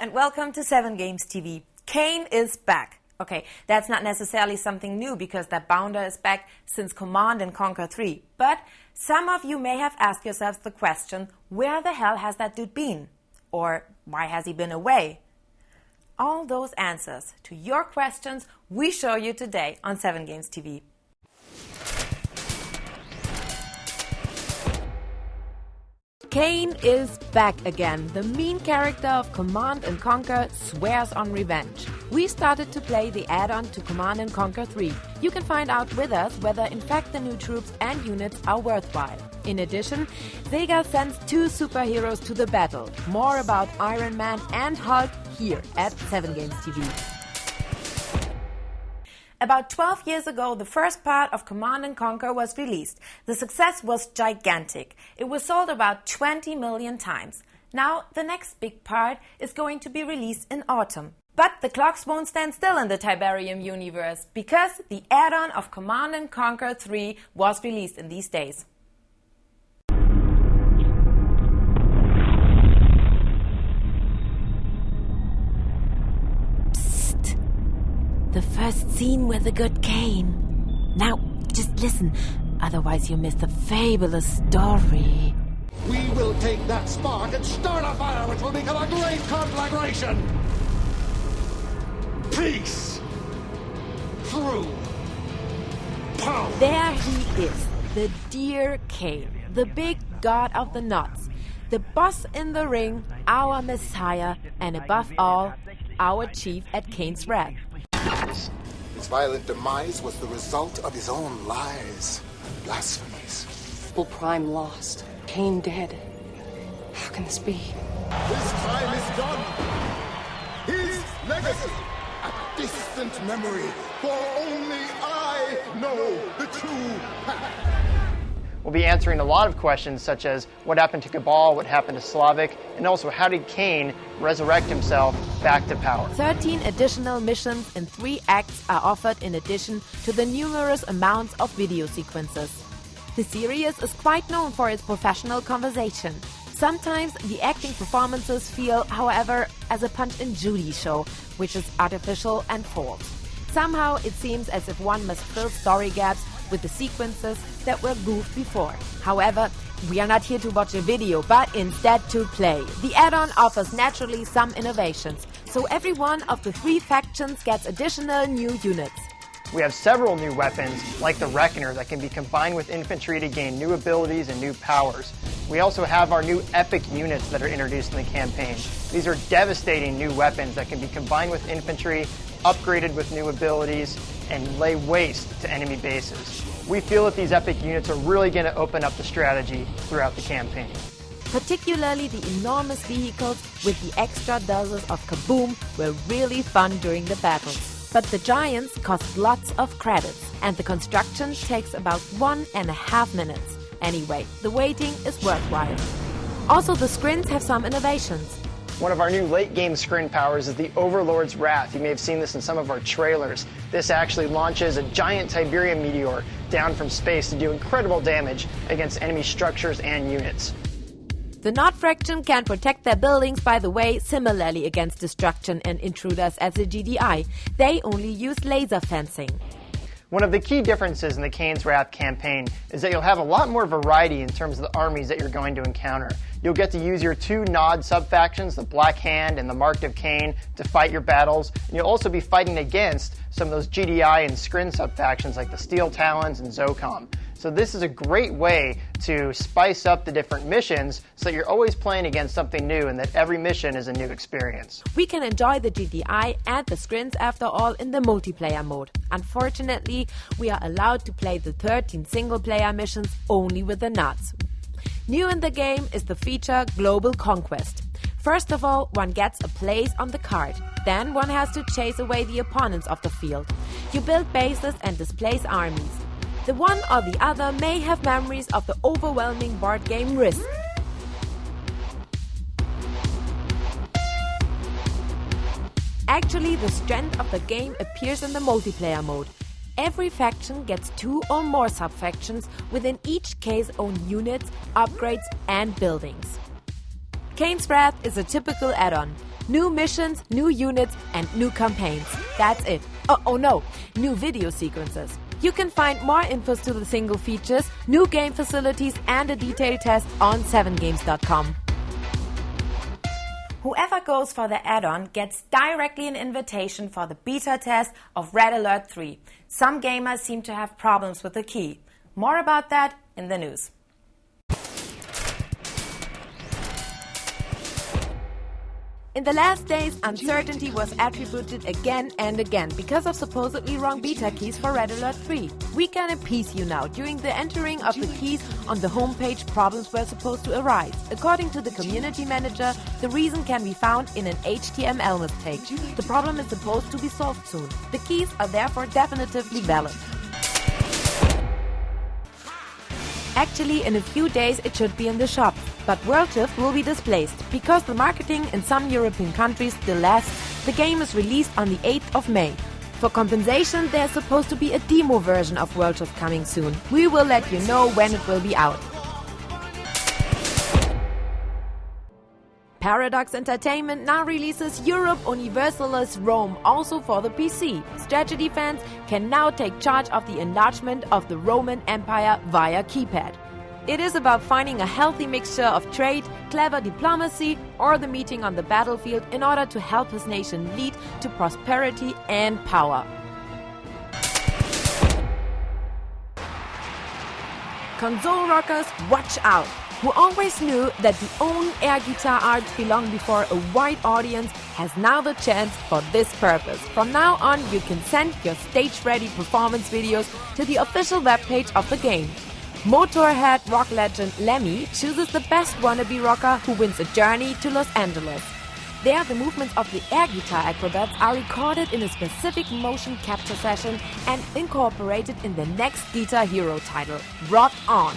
and welcome to 7Games TV. Kane is back. Okay, that's not necessarily something new because that bounder is back since Command & Conquer 3. But some of you may have asked yourselves the question, where the hell has that dude been? Or why has he been away? All those answers to your questions we show you today on 7Games TV. Kane is back again. The mean character of Command & Conquer swears on revenge. We started to play the add-on to Command & Conquer 3. You can find out with us whether in fact the new troops and units are worthwhile. In addition, Sega sends 2 superheroes to the battle. More about Iron Man and Hulk here at 7Games TV. About 12 years ago, the first part of Command & Conquer was released. The success was gigantic. It was sold about 20 million times. Now, the next big part is going to be released in autumn. But the clocks won't stand still in the Tiberium universe, because the add-on of Command & Conquer 3 was released in these days. The first scene with the good Kane. Now, just listen, otherwise you miss the fabulous story. We will take that spark and start a fire which will become a great conflagration. Peace through power. There he is, the dear Kane, the big god of the knots, the boss in the ring, our messiah, and above all, our chief at Kane's wrath. His violent demise was the result of his own lies, blasphemies. Full Prime lost, Kane dead. How can this be? His time is done. His legacy, a distant memory, for only I know the true path. We'll be answering a lot of questions such as what happened to Cabal, what happened to Slavic, and also how did Kane resurrect himself back to power. 13 additional missions in 3 acts are offered in addition to the numerous amounts of video sequences. The series is quite known for its professional conversation. Sometimes the acting performances feel, however, as a Punch and Judy show, which is artificial and false. Somehow it seems as if one must fill story gaps with the sequences that were goofed before. However, we are not here to watch a video, but instead to play. The add-on offers naturally some innovations, so every one of the 3 factions gets additional new units. We have several new weapons, like the Reckoner, that can be combined with infantry to gain new abilities and new powers. We also have our new epic units that are introduced in the campaign. These are devastating new weapons that can be combined with infantry, upgraded with new abilities, and lay waste to enemy bases. We feel that these epic units are really going to open up the strategy throughout the campaign. Particularly the enormous vehicles with the extra doses of kaboom were really fun during the battles. But the giants cost lots of credits, and the construction takes about 1.5 minutes. Anyway, the waiting is worthwhile. Also, the screens have some innovations. One of our new late-game screen powers is the Overlord's Wrath. You may have seen this in some of our trailers. This actually launches a giant Tiberium meteor down from space to do incredible damage against enemy structures and units. The Knot faction can protect their buildings, by the way, similarly against destruction and intruders as the GDI. They only use laser fencing. One of the key differences in the Kane's Wrath campaign is that you'll have a lot more variety in terms of the armies that you're going to encounter. You'll get to use your 2 Nod sub-factions, the Black Hand and the Marked of Kane, to fight your battles, and you'll also be fighting against some of those GDI and Skrin sub-factions like the Steel Talons and Zocom. So this is a great way to spice up the different missions so that you're always playing against something new and that every mission is a new experience. We can enjoy the GDI and the Skrins after all in the multiplayer mode. Unfortunately, we are allowed to play the 13 single-player missions only with the Nods. New in the game is the feature Global Conquest. First of all, one gets a place on the card. Then one has to chase away the opponents of the field. You build bases and displace armies. The one or the other may have memories of the overwhelming board game Risk. Actually, the strength of the game appears in the multiplayer mode. Every faction gets 2 or more sub-factions, within each case own units, upgrades and buildings. Kane's Wrath is a typical add-on. New missions, new units, and new campaigns. That's it. Oh no, new video sequences. You can find more infos to the single features, new game facilities, and a detailed test on SevenGames.com. Whoever goes for the add-on gets directly an invitation for the beta test of Red Alert 3. Some gamers seem to have problems with the key. More about that in the news. In the last days, uncertainty was attributed again and again because of supposedly wrong beta keys for Red Alert 3. We can appease you now. During the entering of the keys on the homepage, problems were supposed to arise. According to the community manager, the reason can be found in an HTML mistake. The problem is supposed to be solved soon. The keys are therefore definitively valid. Actually, in a few days it should be in the shop, but World Shift will be displaced. Because the marketing in some European countries still lasts, the game is released on the 8th of May. For compensation, there's supposed to be a demo version of World Shift coming soon. We will let you know when it will be out. Paradox Entertainment now releases Europe Universalis Rome also for the PC. Strategy fans can now take charge of the enlargement of the Roman Empire via keypad. It is about finding a healthy mixture of trade, clever diplomacy, or the meeting on the battlefield in order to help his nation lead to prosperity and power. Console rockers, watch out! Who always knew that the own air guitar art belonged before a wide audience has now the chance for this purpose. From now on, you can send your stage-ready performance videos to the official webpage of the game. Motorhead rock legend Lemmy chooses the best wannabe rocker who wins a journey to Los Angeles. There, the movements of the air guitar acrobats are recorded in a specific motion capture session and incorporated in the next Guitar Hero title, Rock On.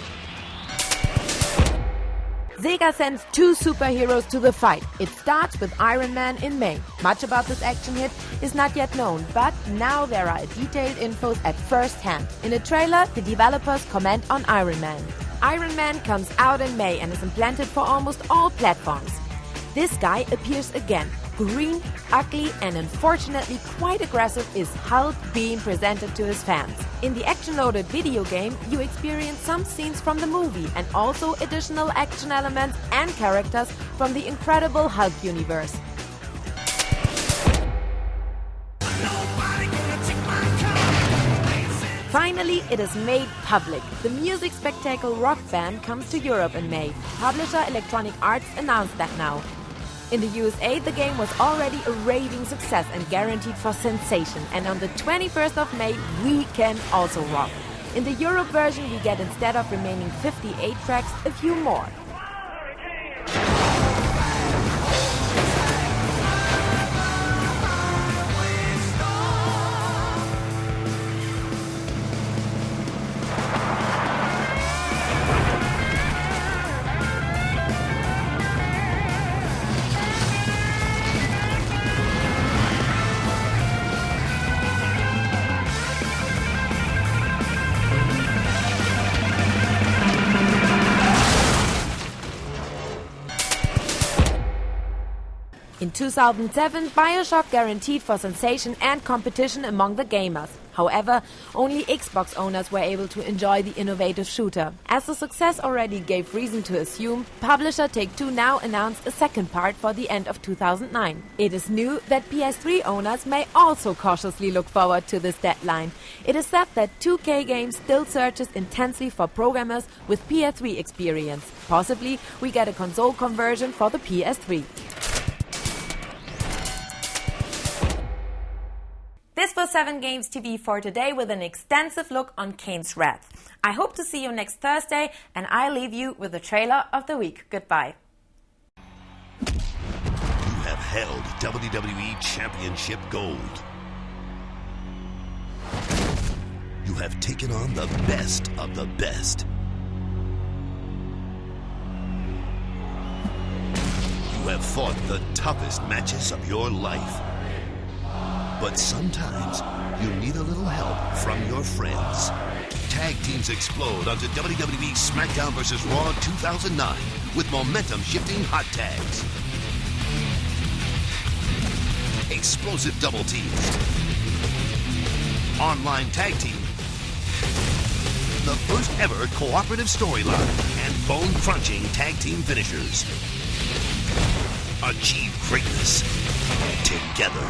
Sega sends 2 superheroes to the fight. It starts with Iron Man in May. Much about this action hit is not yet known, but now there are detailed infos at first hand. In a trailer, the developers comment on Iron Man. Iron Man comes out in May and is implanted for almost all platforms. This guy appears again. Green, ugly, and unfortunately quite aggressive is Hulk being presented to his fans. In the action-loaded video game, you experience some scenes from the movie and also additional action elements and characters from the incredible Hulk universe. Finally, it is made public. The music spectacle Rock Band comes to Europe in May. Publisher Electronic Arts announced that now. In the USA, the game was already a raving success and guaranteed for sensation. And on the 21st of May, we can also rock. In the Europe version, we get, instead of remaining 58 tracks, a few more. In 2007, BioShock guaranteed for sensation and competition among the gamers. However, only Xbox owners were able to enjoy the innovative shooter. As the success already gave reason to assume, publisher Take-Two now announced a second part for the end of 2009. It is new that PS3 owners may also cautiously look forward to this deadline. It is said that 2K Games still searches intensely for programmers with PS3 experience. Possibly, we get a console conversion for the PS3. This was 7Games TV for today with an extensive look on Kane's Wrath. I hope to see you next Thursday, and I leave you with the trailer of the week. Goodbye. You have held WWE Championship Gold. You have taken on the best of the best. You have fought the toughest matches of your life. But sometimes you need a little help from your friends. Tag teams explode onto WWE SmackDown vs. Raw 2009 with momentum-shifting hot tags. explosive double teams, online tag team, the first ever cooperative storyline, and bone-crunching tag team finishers. Achieve greatness together.